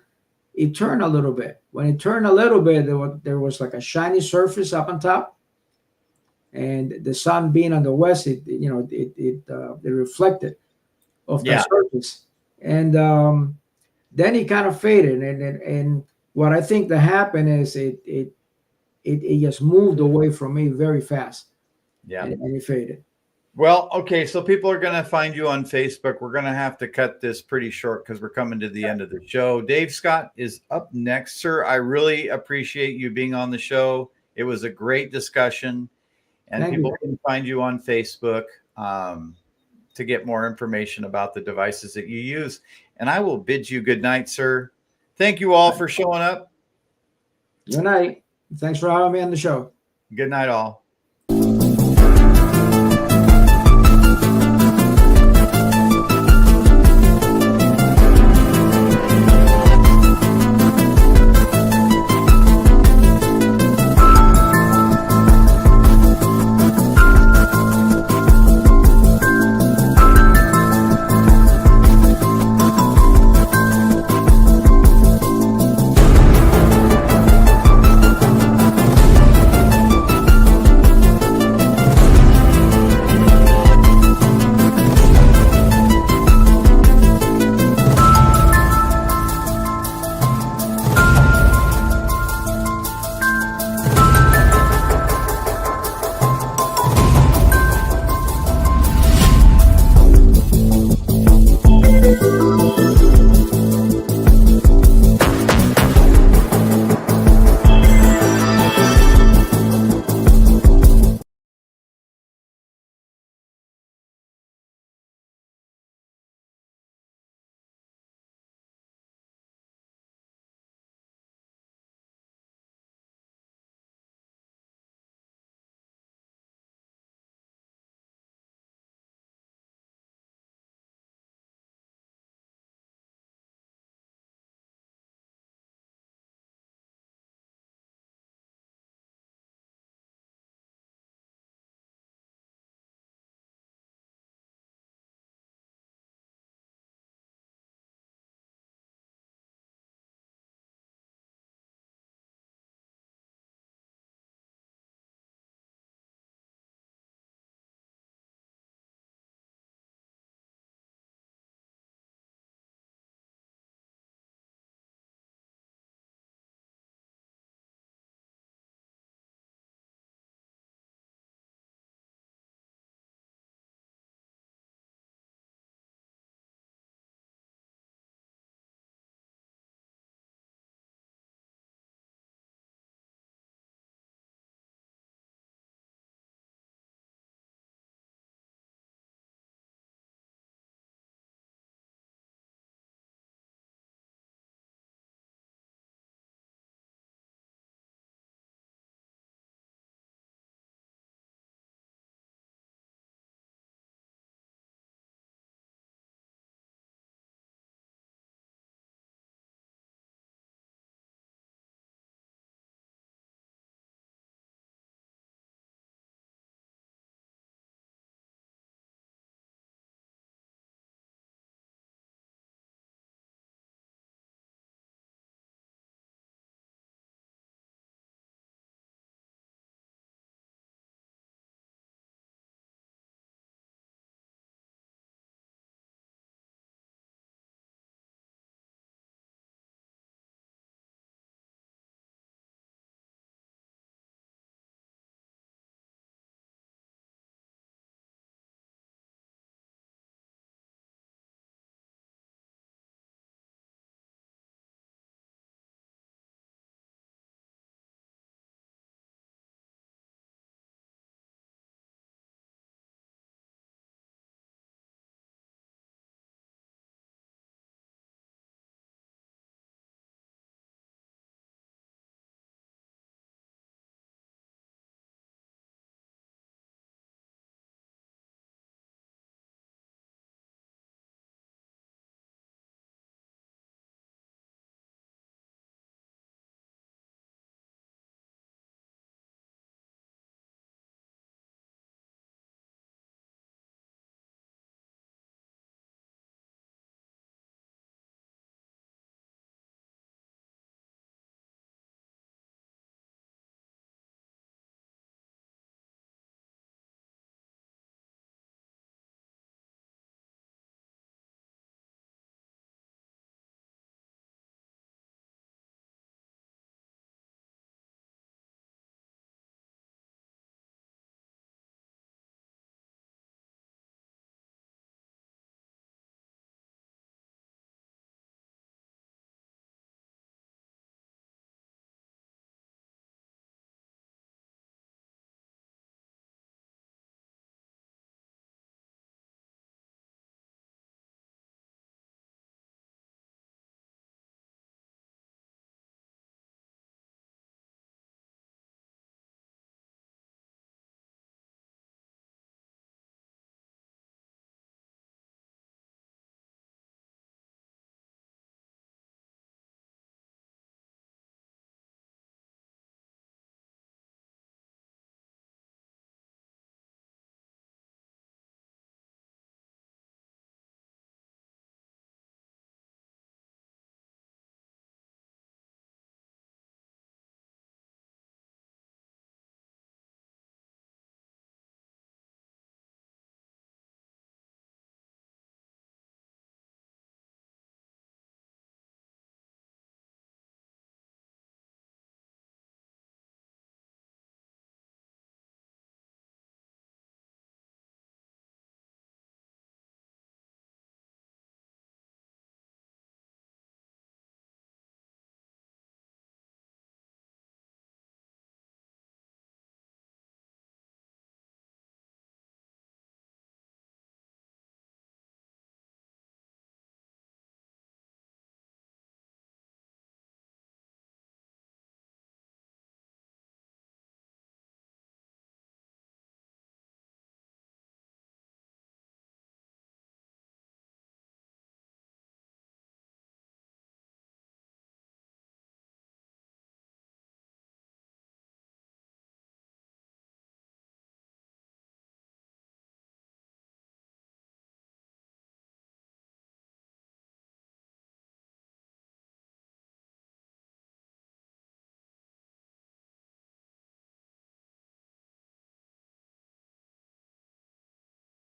B: it turned a little bit. When it turned a little bit, there was like a shiny surface up on top, and the sun being on the west, it reflected off the surface, and then it kind of faded. And what I think that happened is it just moved away from me very fast.
C: Yeah,
B: and it faded.
C: Well, okay, so people are going to find you on Facebook. We're going to have to cut this pretty short because we're coming to the end of the show. Dave Scott is up next, sir. I really appreciate you being on the show. It was a great discussion, and
B: Thank
C: people
B: you.
C: can find you on Facebook to get more information about the devices that you use. And I will bid you good night, sir. Thank you all for showing up.
B: Good night. Thanks for having me on the show.
C: Good night, all.